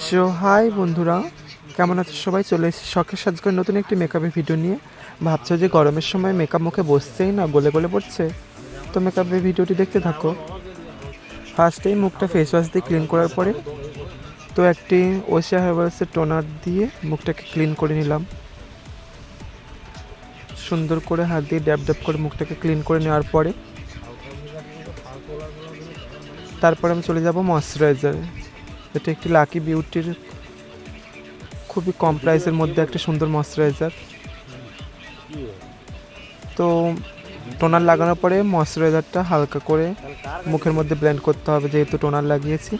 So high বন্ধুরা, কেমন আছো সবাই? চলে এসেছি শখের সাজ করে নতুন একটি মেকআপের ভিডিও নিয়ে। ভাবছো যে গরমের সময় মেকআপ মুখে বসছেই না, গলে গলে পড়ছে, তো মেকআপের ভিডিওটি দেখতে থাকো। ফার্স্টেই মুখটা ফেস ওয়াশ দিয়ে ক্লিন করার পরে তো একটি ওশিয়া হার্বালসের টোনার দিয়ে মুখটাকে ক্লিন করে নিলাম। সুন্দর করে হাত দিয়ে ড্যাব ড্যাব করে মুখটাকে ক্লিন করে নেওয়ার পরে তারপরে আমি চলে যাব ময়শ্চারাইজারে। এটা একটি লাকি বিউটির খুবই কম প্রাইসের মধ্যে একটা সুন্দর ময়শ্চারাইজার। তো টোনার লাগানোর পরে ময়শ্চারাইজারটা হালকা করে মুখের মধ্যে ব্লেন্ড করতে হবে, যেহেতু টোনার লাগিয়েছি।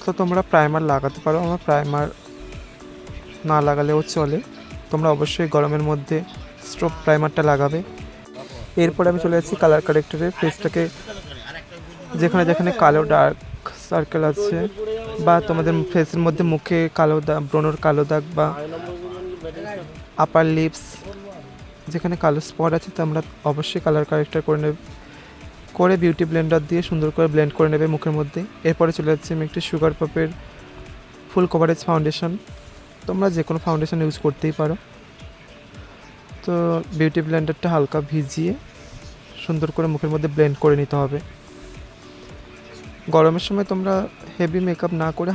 তো তোমরা প্রাইমার লাগাতে পারো, আমার প্রাইমার না লাগালেও চলে। তোমরা অবশ্যই গরমের মধ্যে স্ট্রোব প্রাইমারটা লাগাবে। এরপরে আমি চলে যাচ্ছি কালার কারেক্টরে। ফেসটাকে যেখানে যেখানে কালো ডার্ক সার্কেল আছে বা তোমাদের ফেসের মধ্যে মুখে কালো দাগ, ব্রণর কালো দাগ বা আপার লিপস যেখানে কালো স্পট আছে, তোমরা অবশ্যই কালার কারেক্টর করে বিউটি ব্লেন্ডার দিয়ে সুন্দর করে ব্লেন্ড করে নেবে মুখের মধ্যে। এরপরে চলে যাচ্ছে আমি একটি সুগার পপের ফুল কভারেজ ফাউন্ডেশন। তোমরা যে কোনো ফাউন্ডেশন ইউজ করতেই পারো। তো বিউটি ব্লেন্ডারটা হালকা ভিজিয়ে সুন্দর করে মুখের মধ্যে ব্লেন্ড করে নিতে হবে। গরমের সময় তোমরা হেভি মেকআপ না করে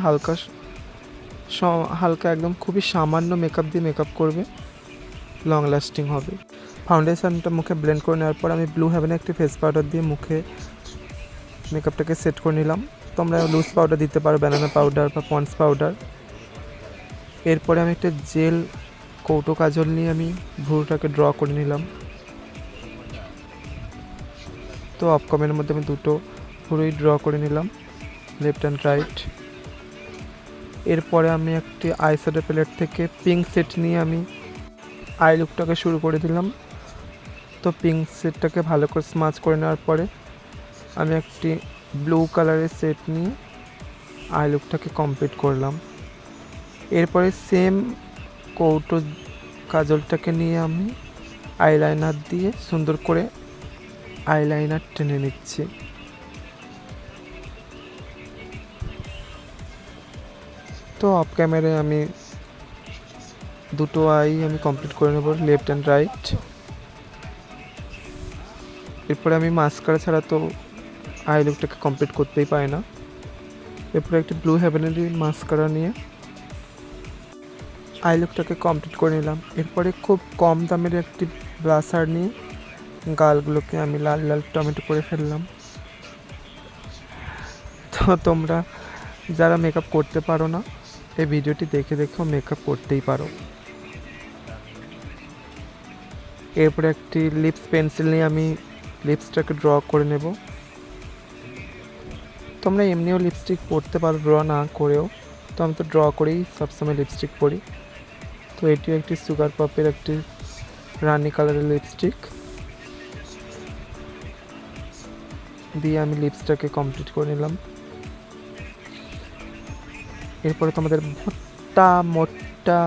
হালকা একদম খুবই সামান্য মেকআপ দিয়ে মেকআপ করবে, লং লাস্টিং হবে। ফাউন্ডেশনটা মুখে ব্লেন্ড করে নেওয়ার পর আমি ব্লু হেভেনে একটি ফেস পাউডার দিয়ে মুখে মেকআপটাকে সেট করে নিলাম। তোমরা লুজ পাউডার দিতে পারো, ব্যানানা পাউডার বা পন্ডস পাউডার। এরপরে আমি একটা জেল কৌটো কাজল নিয়ে আমি ভ্রুটাকে ড্র করে নিলাম। তো আপকামের মধ্যে আমি দুটো ভ্রুই ড্র করে নিলাম, লেফট অ্যান্ড রাইট। এরপরে আমি একটি আইশ্যাডো প্যালেট থেকে পিঙ্ক সেট নিয়ে আমি আই লুকটাকে শুরু করে দিলাম। তো পিঙ্ক সেটটাকে ভালো করে স্মাচ করে নেওয়ার পরে আমি একটি ব্লু কালারের সেট নিয়ে আই লুকটাকে কমপ্লিট করলাম। এরপরে সেম কৌটো কাজলটাকে নিয়ে আমি আইলাইনার দিয়ে সুন্দর করে আইলাইনার টেনে নিচ্ছি। তো অফ ক্যামেরায় আমি দুটো আই আমি কমপ্লিট করে নেব, লেফট অ্যান্ড রাইট। এরপরে আমি মাস্কারা ছাড়া তো আই লুকটাকে কমপ্লিট করতেই পারি না। এরপরে একটি ব্লু হেভেনেরই মাস্কারা নিয়ে আই লুকটাকে কমপ্লিট করে নিলাম। এরপরে খুব কম দামের একটি ব্লাসার নিয়ে গালগুলোকে আমি লাল লাল টমেটো করে ফেললাম। তো তোমরা যারা মেকআপ করতে পারো না, এই ভিডিওটি দেখে দেখেও মেকআপ করতেই পারো। এরপরে একটি লিপস পেন্সিল নিয়ে আমি লিপসটাকে ড্র করে নেব। তোমরা এমনিও লিপস্টিক পরতে পারো ড্র না করেও, তো আমি তো ড্র করেই সবসময় লিপস্টিক পরি। তো এটিও একটি সুগার পপের একটি রানি কালারের লিপস্টিক দিয়ে আমি লিপসটাকে কমপ্লিট করে নিলাম। এরপরে তোমাদের মোটা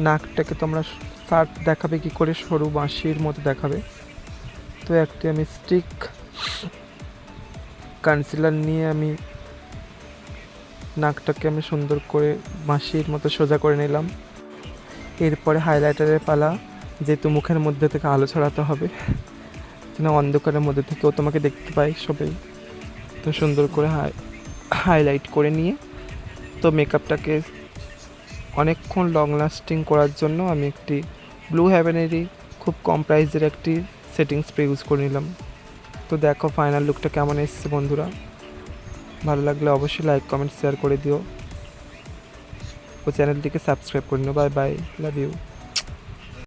নাকটাকে তোমরা শার্ট দেখাবে কি করে, সরু বাঁশির মতো দেখাবে। তো একটি আমি স্টিক কনসিলার নিয়ে আমি নাকটাকে আমি সুন্দর করে বাঁশির মতো সোজা করে নিলাম। এরপরে হাইলাইটারের পালা, যেহেতু মুখের মধ্যে থেকে আলো ছড়াতে হবে, যেন অন্ধকারের মধ্যে থেকেও তোমাকে দেখতে পাই সবাই। তো সুন্দর করে হাইলাইট করে নিয়ে তো মেকআপটাকে অনেকক্ষণ লং লাস্টিং করার জন্য আমি একটি ব্লু হেভেনেরই খুব কম প্রাইসের একটি সেটিং স্প্রে ইউজ করে নিলাম। তো দেখো ফাইনাল লুকটা কেমন এসছে বন্ধুরা। ভালো লাগলে অবশ্যই লাইক কমেন্ট শেয়ার করে দিও ও চ্যানেলটিকে সাবস্ক্রাইব করে নিও। Bye bye, love you.